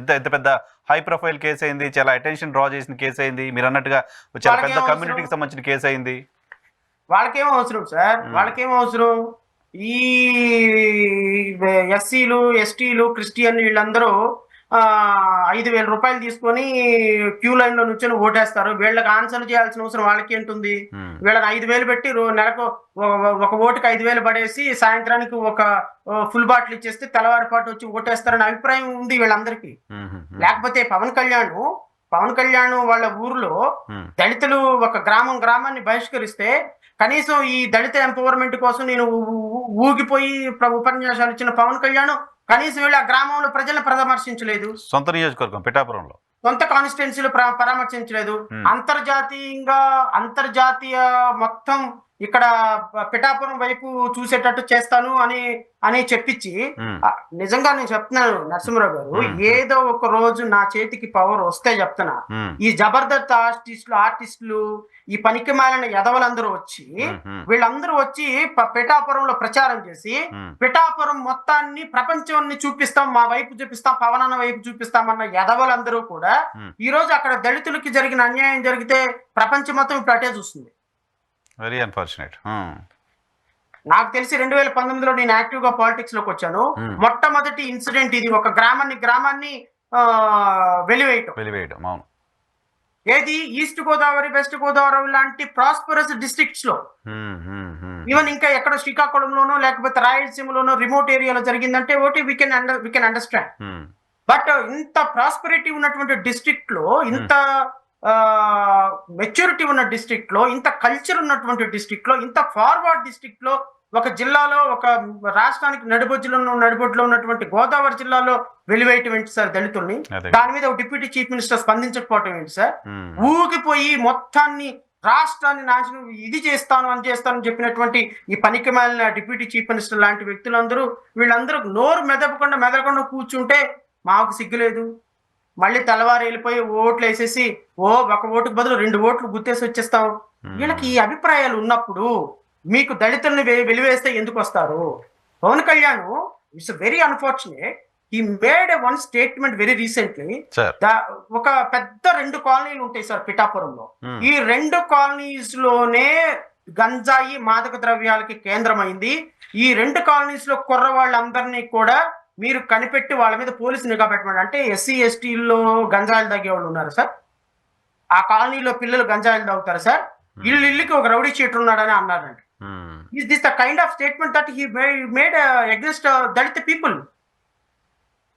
S1: ఇంత పెద్ద హై ప్రొఫైల్ కేసు అయింది, చాలా అటెన్షన్ డ్రా చేసిన కేసు అయింది, మీరు అన్నట్టుగా చాలా పెద్ద కమ్యూనిటీకి సంబంధించిన కేసు అయింది.
S2: వాళ్ళకేం అవసరం సార్? వాళ్ళకేం అవసరం? ఈ ఎస్సీలు, ఎస్టీలు, క్రిస్టియన్ వీళ్ళందరూ 5,000 రూపాయలు తీసుకొని క్యూ లైన్ లో నుంచొని ఓటేస్తారు. వీళ్ళకి ఆన్సర్ చేయాల్సిన అవసరం వాళ్ళకి ఏంటుంది? వీళ్ళకి 5,000 పెట్టి నెలకు ఒక ఓటుకి 5,000 పడేసి సాయంత్రానికి ఒక ఫుల్ బాటిల్ ఇచ్చేస్తే తెల్లవారిపాటు వచ్చి ఓటేస్తారనే అభిప్రాయం ఉంది వీళ్ళందరికీ. లేకపోతే పవన్ కళ్యాణ్ వాళ్ళ ఊర్లో దళితులు ఒక గ్రామాన్ని బహిష్కరిస్తే కనీసం ఈ దళిత ఎంపవర్మెంట్ కోసం నేను ఊగిపోయి ఉపన్యాసాలు ఇచ్చిన పవన్ కళ్యాణ్ కనీసం వీళ్ళు ఆ గ్రామంలో ప్రజలను పరామర్శించలేదు.
S1: సొంత నియోజకవర్గం పిఠాపురంలో
S2: సొంత కాన్స్టిట్యున్సీలు పరామర్శించలేదు. అంతర్జాతీయ మొత్తం ఇక్కడ పిఠాపురం వైపు చూసేటట్టు చేస్తాను అని చెప్పించి, నిజంగా నేను చెప్తున్నాను నరసింహరావు గారు, ఏదో ఒక రోజు నా చేతికి పవర్ వస్తే చెప్తున్నా, ఈ జబర్దస్త్ ఆర్టిస్టులు ఈ పనికి మాలిన ఎదవలందరూ వచ్చి వీళ్ళందరూ వచ్చి పిఠాపురంలో ప్రచారం చేసి పిఠాపురం మొత్తాన్ని ప్రపంచాన్ని చూపిస్తాం, మా వైపు చూపిస్తాం, పవనన్న వైపు చూపిస్తామన్న ఎదవలందరూ కూడా ఈ రోజు అక్కడ దళితులకి జరిగిన అన్యాయం జరిగితే ప్రపంచం మొత్తం ఇప్పుడు అటే చూస్తుంది.
S1: Very unfortunate.
S2: నాకు తెలిసి 2019లో నేను యాక్టివ్ గా పాలిటిక్స్ లోకి వచ్చాను. మొట్టమొదటి ఇన్సిడెంట్ ఇది, ఒక గ్రామాన్ని వెలివేయటం. అవును. ఏది ఈస్ట్ గోదావరి, వెస్ట్ గోదావరి లాంటి ప్రాస్పరస్ డిస్ట్రిక్ట్స్ లో, ఈవెన్ ఇంకా ఎక్కడ శ్రీకాకుళంలోనో లేకపోతే రాయలసీమలోనో రిమోట్ ఏరియాలో జరిగిందంటే okay we can understand. But ఇంత ప్రాస్పెరిటీ ఉన్నటువంటి డిస్ట్రిక్ట్ లో, ఇంత మెచ్యూరిటీ ఉన్న డిస్ట్రిక్ట్ లో, ఇంత కల్చర్ ఉన్నటువంటి డిస్ట్రిక్ట్ లో, ఇంత ఫార్వర్డ్ డిస్ట్రిక్ట్ లో, ఒక జిల్లాలో, ఒక రాష్ట్రానికి నడిబొడ్డులో ఉన్నటువంటి గోదావరి జిల్లాలో వెలివేయటం ఏంటి సార్ దళితుల్ని? దాని మీద ఒక డిప్యూటీ చీఫ్ మినిస్టర్ స్పందించకపోవటం ఏంటి సార్? ఊగిపోయి మొత్తాన్ని రాష్ట్రాన్ని నాశనం ఇది చేస్తాను చెప్పినటువంటి ఈ పనికి మాలిన డిప్యూటీ చీఫ్ మినిస్టర్ లాంటి వ్యక్తులందరూ వీళ్ళందరూ నోరు మెదకుండా కూర్చుంటే మాకు సిగ్గులేదు. మళ్ళీ తెల్లవారు వెళ్ళిపోయి ఓట్లు వేసేసి ఒక ఓటుకు బదులు 2 ఓట్లు గుర్తేసి వచ్చేస్తాం. వీళ్ళకి ఈ అభిప్రాయాలు ఉన్నప్పుడు మీకు దళితుల్ని వెలివేస్తే ఎందుకు వస్తారు? Pawan Kalyan it's very unfortunate, he made one statement very recently.
S1: Sir
S2: ఒక పెద్ద 2 కాలనీలు ఉంటాయి సార్ పిఠాపురంలో. ఈ 2 కాలనీస్ లోనే గంజాయి మాదక ద్రవ్యాలకి కేంద్రమైంది. ఈ 2 కాలనీస్ లో కుర్ర వాళ్ళందరినీ కూడా మీరు కనిపెట్టి వాళ్ళ మీద పోలీసు నిఘా పెట్టమని. అంటే ఎస్సీ ఎస్టీల్లో గంజాయిలు తాగేవాళ్ళు ఉన్నారు సార్, ఆ కాలనీలో పిల్లలు గంజాయిలు తాగుతారు సార్, ఇల్లుకి ఒక రౌడీ చీటర్ ఉన్నాడని అన్నారండి. Is this the kind of statement that he made against Dalit people?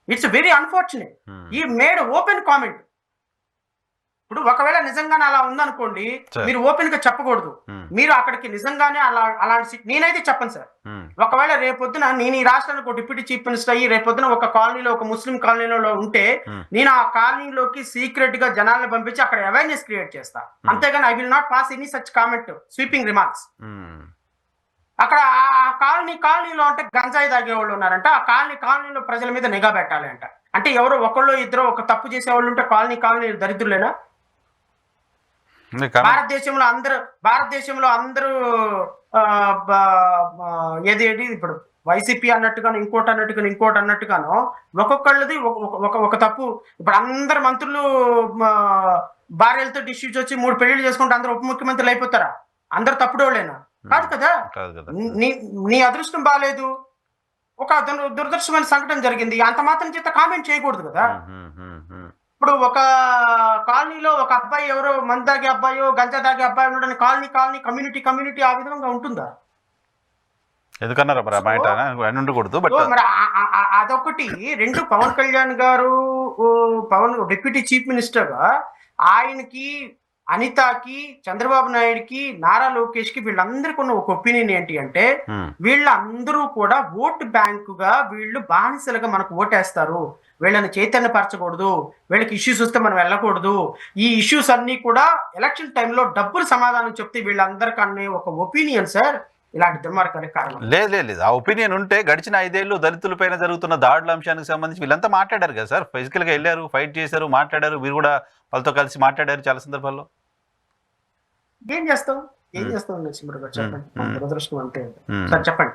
S2: It's very unfortunate. He made open comment. ఇప్పుడు ఒకవేళ నిజంగానే అలా ఉందనుకోండి, మీరు ఓపెన్ గా చెప్పకూడదు. మీరు అక్కడికి నిజంగానే అలాంటి నేనైతే చెప్పను సార్. ఒకవేళ రేపొద్దున నేను ఈ రాష్ట్రానికి ఒక డిప్యూటీ చీఫ్ మినిస్టర్ అయ్యి రేపొద్దున ఒక కాలనీలో, ఒక ముస్లిం కాలనీలో ఉంటే నేను ఆ కాలనీలోకి సీక్రెట్ గా జనాలను పంపించి అక్కడ అవేర్నెస్ క్రియేట్ చేస్తా. అంతేగాని I will not pass any such comment, sweeping remarks. అక్కడ ఆ కాలనీలో అంటే గంజాయి తాగేవాళ్ళు ఉన్నారంట, ఆ కాలనీలో ప్రజల మీద నిఘా పెట్టాలి అంట. అంటే ఎవరో ఒకళ్ళు ఇద్దరు ఒక తప్పు చేసేవాళ్ళు ఉంటే కాలనీ దరిద్రులేనా? భారతదేశంలో అందరూ ఏది ఇప్పుడు వైసీపీ అన్నట్టుగాను ఇంకోటి అన్నట్టుగాను ఒక్కొక్కళ్ళది ఒక తప్పు. ఇప్పుడు అందరు మంత్రులు భార్యలతో డిస్యూజ్ వచ్చి 3 పెళ్లిళ్ళు చేసుకుంటే అందరూ ఉప ముఖ్యమంత్రులు అయిపోతారా? అందరు తప్పుడోళ్ళేనా? కాదు కదా. నీ అదృష్టం బాగాలేదు, ఒక దురదృష్టమైన సంఘటన జరిగింది, అంత మాత్రం చేత కామెంట్ చేయకూడదు కదా. ఇప్పుడు ఒక కాలనీలో ఒక అబ్బాయి ఎవరో మందు తాగే అబ్బాయో గంజా తాగే అబ్బాయి ఉన్నాడని కాలనీ కమ్యూనిటీ ఆ విధంగా ఉంటుందా?
S1: ఎందుకన్నారా
S2: మరి అదొకటి. 2 పవన్ కళ్యాణ్ గారు డిప్యూటీ చీఫ్ మినిస్టర్ గా ఆయనకి, అనితకి, చంద్రబాబు నాయుడుకి, నారా లోకేష్ కి వీళ్ళందరికీ ఉన్న ఒక ఒపీనియన్ ఏంటి అంటే, వీళ్ళందరూ కూడా ఓటు బ్యాంకుగా వీళ్ళు బానిసలుగా మనకు ఓటేస్తారు, వీళ్ళని చైతన్యపరచకూడదు, వీళ్ళకి ఇష్యూస్ వస్తే మనం వెళ్ళకూడదు, ఈ ఇష్యూస్ అన్ని కూడా ఎలక్షన్ టైంలో డబ్బులు సమాధానం చెప్తే వీళ్ళందరికీ ఒక ఒపీనియన్ సార్. ఇలాంటి దుర్మార్గానికి కారణం
S1: లేదు. ఆ ఒపీనియన్ ఉంటే గడిచిన 5 ఏళ్ళు దళితులపైన జరుగుతున్న దాడుల అంశానికి సంబంధించి వీళ్ళంతా మాట్లాడారు కదా సార్. ఫిజికల్ గా వెళ్ళారు, ఫైట్ చేశారు, మాట్లాడారు, మీరు కూడా వాళ్ళతో కలిసి మాట్లాడారు చాలా సందర్భాల్లో.
S2: ఏం చేస్తాం చెప్పండి, దురదృష్టం అంతే సార్. చెప్పండి.